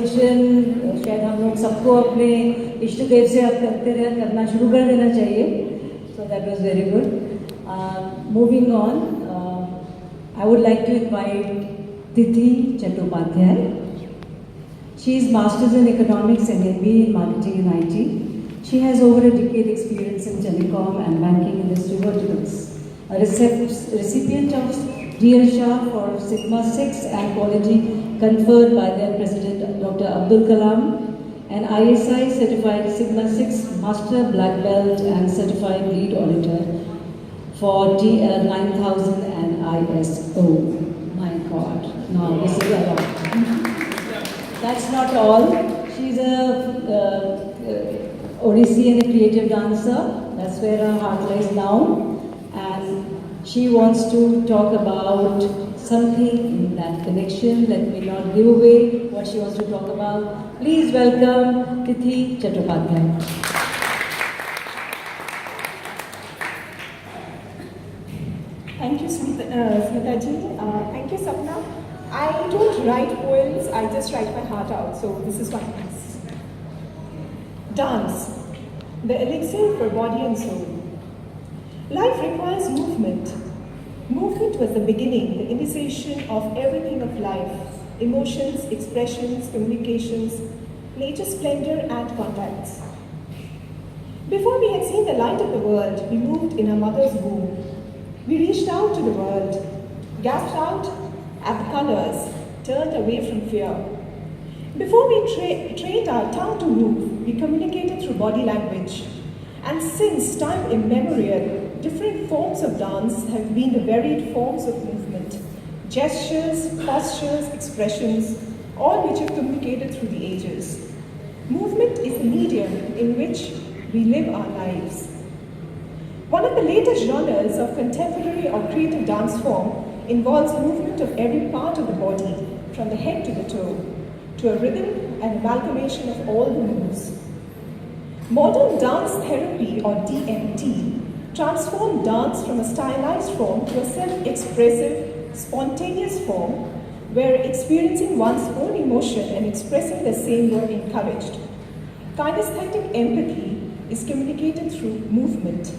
शायद हम लोग सबको अपने इष्ट देव से अब करना शुरू कर देना चाहिए. So that was very good. Moving on, I would like to invite Tithi Chattopadhyay. She is Masters in Economics and MBA in Marketing and IT. She has over a decade experience in telecom and banking industry verticals. A recipient of Sushila Jha for Sigma 6 and quality conferred by their President Dr. Abdul Kalam, and ISI certified Sigma 6 Master Black Belt and certified Lead Auditor for TL 9000 and ISO. My God, no, this is a lot. That's not all. She's a Odissi and a creative dancer. That's where her heart lies now. And she wants to talk about something in that connection. Let me not give away what she wants to talk about. Please welcome Tithi Chattopadhyay. Thank you, Smita Ji. Thank you, Sapna. I don't write poems, I just write my heart out. So this is one piece. Dance, the elixir for body and soul. Life requires movement. Movement was the beginning, the initiation of everything of life. Emotions, expressions, communications, nature splendor and contacts. Before we had seen the light of the world, we moved in our mother's womb. We reached out to the world, gasped out at the colors, turned away from fear. Before we trained our tongue to move, we communicated through body language. And since time immemorial, different forms of dance have been the varied forms of movement. Gestures, postures, expressions, all which have communicated through the ages. Movement is the medium in which we live our lives. One of the latest genres of contemporary or creative dance form involves movement of every part of the body, from the head to the toe, to a rhythm and amalgamation of all the moves. Modern dance therapy, or DMT, transformed dance from a stylized form to a self-expressive, spontaneous form, where experiencing one's own emotion and expressing the same were encouraged. Kinesthetic empathy is communicated through movement.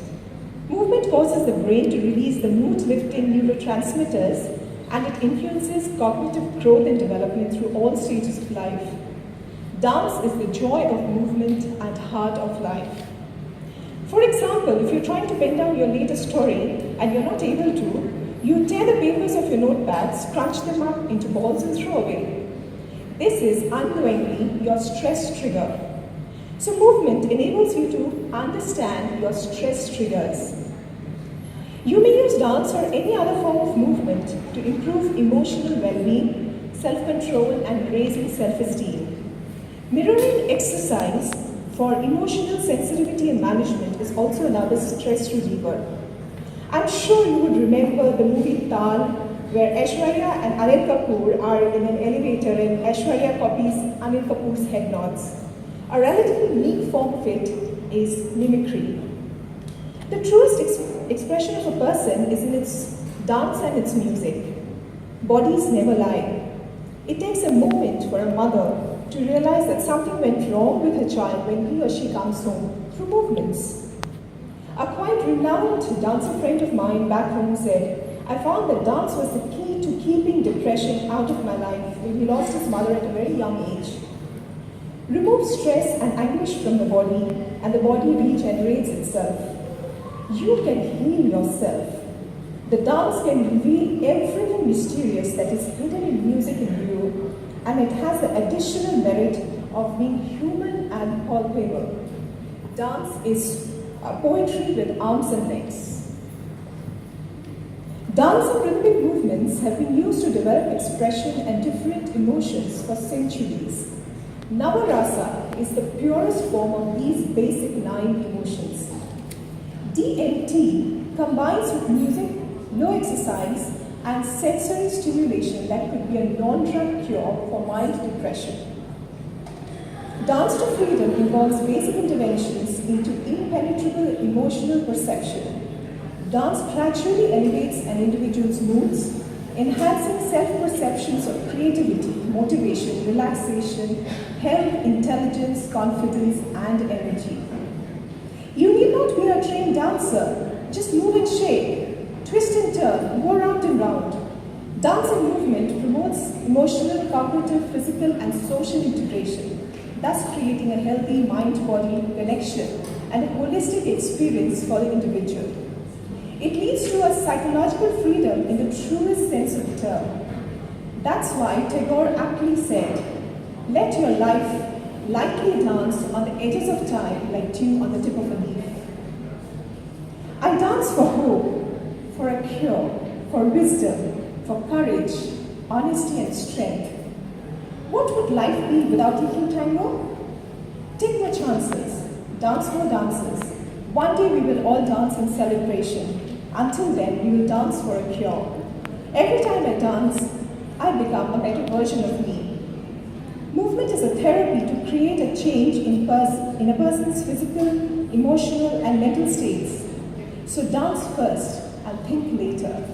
Movement causes the brain to release the mood-lifting neurotransmitters, and it influences cognitive growth and development through all stages of life. Dance is the joy of movement and heart of life. For example, if you're trying to pen down your latest story and you're not able to, you tear the papers of your notepads, crunch them up into balls and throw away. This is unknowingly your stress trigger. So movement enables you to understand your stress triggers. You may use dance or any other form of movement to improve emotional well-being, self-control, and raising self-esteem. Mirroring exercise for emotional sensitivity and management is also another stress reliever. I'm sure you would remember the movie Tal, where Acharya and Anil Kapoor are in an elevator and Acharya copies Anil Kapoor's head nods. A relatively unique form of it is mimicry. The truest expression of a person is in its dance and its music. Bodies never lie. It takes a moment for a mother to realize that something went wrong with her child when he or she comes home through movements. A quite renowned dancer friend of mine back home said, I found that dance was the key to keeping depression out of my life when he lost his mother at a very young age. Remove stress and anguish from the body, and the body regenerates itself. You can heal yourself. The dance can reveal everything mysterious that is hidden in music in you, and it has the additional merit of being human and palpable. Dance is poetry with arms and legs. Dance and rhythmic movements have been used to develop expression and different emotions for centuries. Navarasa is the purest form of these basic 9 emotions. DMT combines with music, low exercise, and sensory stimulation that could be a non-drug cure for mild depression. Dance to Freedom involves basic interventions into impenetrable emotional perception. Dance gradually elevates an individual's moods, enhancing self-perceptions of creativity, motivation, relaxation, health, intelligence, confidence, and energy. You need not be a trained dancer. Just move and shake, twist and turn, go round and round. Dance and movement promotes emotional, cognitive, physical, and social integration, thus creating a healthy mind-body connection and a holistic experience for the individual. It leads to a psychological freedom in the truest sense of the term. That's why Tagore aptly said, "Let your life lightly dance on the edges of time like dew on the tip of a leaf." I dance for hope, for a cure, for wisdom, for courage, honesty, and strength. What would life be without equal tango? Take more chances, dance more dances. One day we will all dance in celebration. Until then, we will dance for a cure. Every time I dance, I become a better version of me. Movement is a therapy to create a change in a person's physical, emotional, and mental states. So dance first and think later.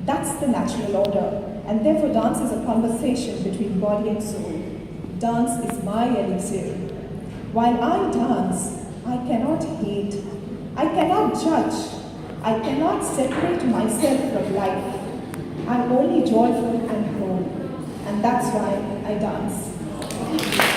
That's the natural order, and therefore dance is a conversation between body and soul. Dance is my elixir. While I dance, I cannot hate, I cannot judge, I cannot separate myself from life. I'm only joyful and whole, and that's why I dance.